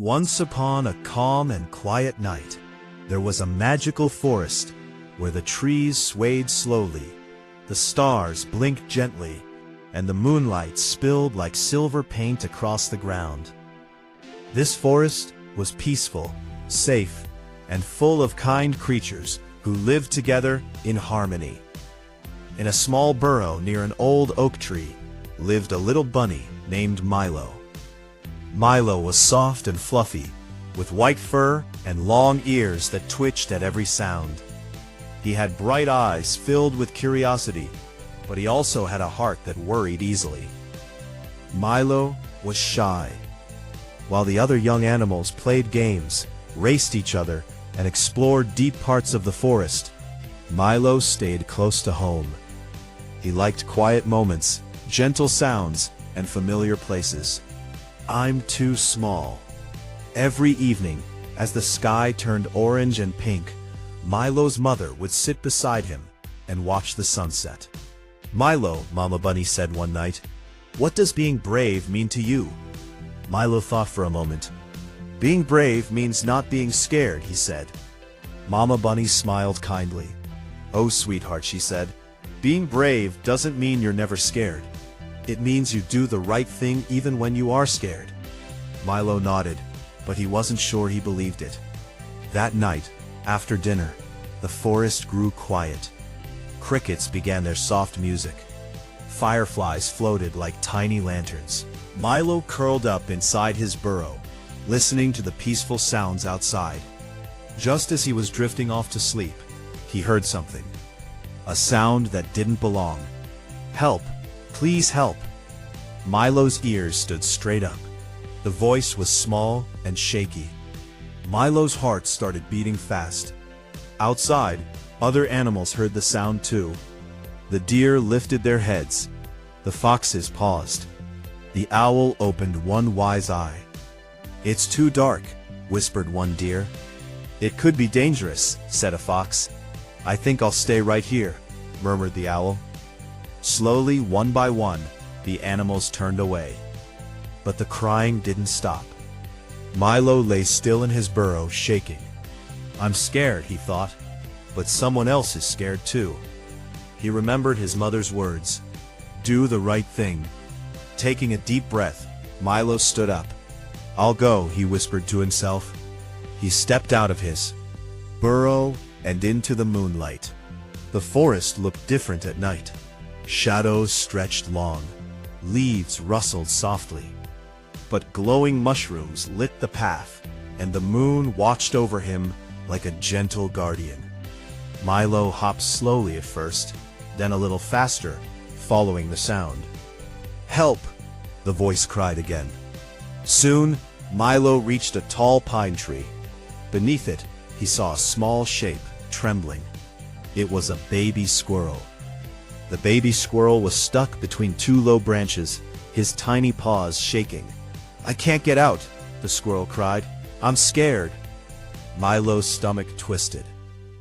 Once upon a calm and quiet night, there was a magical forest where the trees swayed slowly, the stars blinked gently, and the moonlight spilled like silver paint across the ground. This forest was peaceful, safe, and full of kind creatures who lived together in harmony. In a small burrow near an old oak tree lived a little bunny named Milo. Milo was soft and fluffy, with white fur and long ears that twitched at every sound. He had bright eyes filled with curiosity, but he also had a heart that worried easily. Milo was shy. While the other young animals played games, raced each other, and explored deep parts of the forest, Milo stayed close to home. He liked quiet moments, gentle sounds, and familiar places. "I'm too small." Every evening, as the sky turned orange and pink, Milo's mother would sit beside him and watch the sunset. "Milo," Mama Bunny said one night, "what does being brave mean to you?" Milo thought for a moment. "Being brave means not being scared," he said. Mama Bunny smiled kindly. "Oh, sweetheart," she said, "being brave doesn't mean you're never scared. It means you do the right thing even when you are scared." Milo nodded, but he wasn't sure he believed it. That night, after dinner, the forest grew quiet. Crickets began their soft music. Fireflies floated like tiny lanterns. Milo curled up inside his burrow, listening to the peaceful sounds outside. Just as he was drifting off to sleep, he heard something. A sound that didn't belong. "Help! Please help!" Milo's ears stood straight up. The voice was small and shaky. Milo's heart started beating fast. Outside, other animals heard the sound too. The deer lifted their heads. The foxes paused. The owl opened one wise eye. "It's too dark," whispered one deer. "It could be dangerous," said a fox. "I think I'll stay right here," murmured the owl. Slowly, one by one, the animals turned away. But the crying didn't stop. Milo lay still in his burrow, shaking. "I'm scared," he thought, "but someone else is scared too." He remembered his mother's words, "Do the right thing." Taking a deep breath, Milo stood up. "I'll go," he whispered to himself. He stepped out of his burrow and into the moonlight. The forest looked different at night. Shadows stretched long. Leaves rustled softly. But glowing mushrooms lit the path, and the moon watched over him like a gentle guardian. Milo hopped slowly at first, then a little faster, following the sound. "Help!" the voice cried again. Soon, Milo reached a tall pine tree. Beneath it, he saw a small shape, trembling. It was a baby squirrel. The baby squirrel was stuck between two low branches, his tiny paws shaking. "I can't get out," the squirrel cried. "I'm scared." Milo's stomach twisted.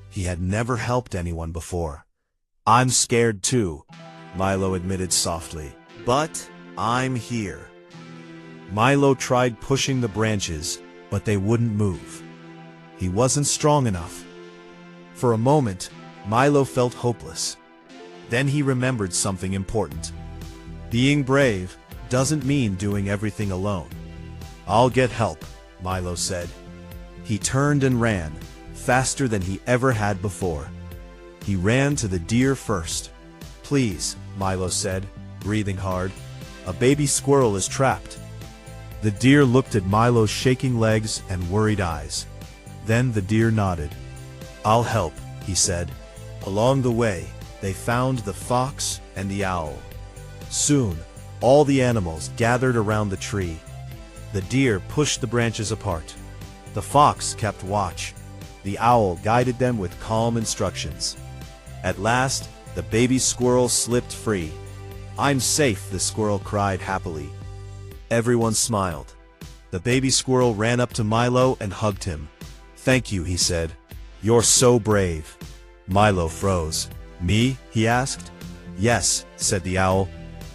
He had never helped anyone before. "I'm scared too," Milo admitted softly. "But I'm here." Milo tried pushing the branches, but they wouldn't move. He wasn't strong enough. For a moment, Milo felt hopeless. Then he remembered something important. Being brave doesn't mean doing everything alone. "I'll get help," Milo said. He turned and ran, faster than he ever had before. He ran to the deer first. "Please," Milo said, breathing hard. "A baby squirrel is trapped." The deer looked at Milo's shaking legs and worried eyes. Then the deer nodded. "I'll help," he said. Along the way, they found the fox and the owl. Soon, all the animals gathered around the tree. The deer pushed the branches apart. The fox kept watch. The owl guided them with calm instructions. At last, the baby squirrel slipped free. "I'm safe," the squirrel cried happily. Everyone smiled. The baby squirrel ran up to Milo and hugged him. "Thank you," he said. "You're so brave." Milo froze. "Me?" he asked. "Yes," said the owl.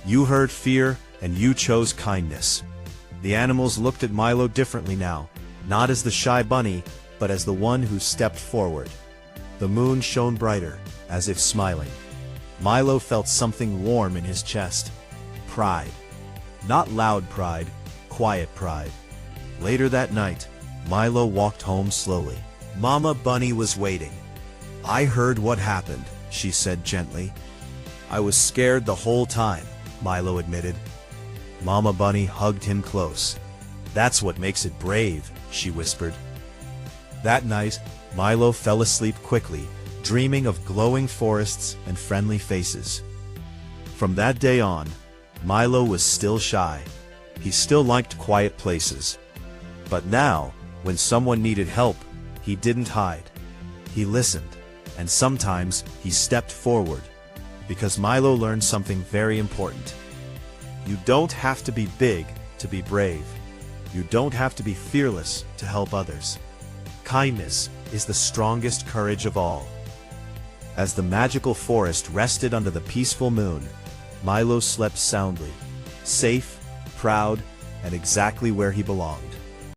"You heard fear, and you chose kindness." The animals looked at Milo differently now. not as the shy bunny, but as the one who stepped forward. The moon shone brighter, as if smiling. Milo felt something warm in his chest. Pride. Not loud pride, quiet pride. Later that night, Milo walked home slowly. Mama Bunny was waiting. "I heard what happened," she said gently. "I was scared the whole time," Milo admitted. Mama Bunny hugged him close. "That's what makes it brave," she whispered. That night, Milo fell asleep quickly, dreaming of glowing forests and friendly faces. From that day on, Milo was still shy. He still liked quiet places. But now, when someone needed help, he didn't hide. He listened, and sometimes he stepped forward, because Milo learned something very important. You don't have to be big to be brave. You don't have to be fearless to help others. Kindness is the strongest courage of all. As the magical forest rested under the peaceful moon, Milo slept soundly, safe, proud, and exactly where he belonged.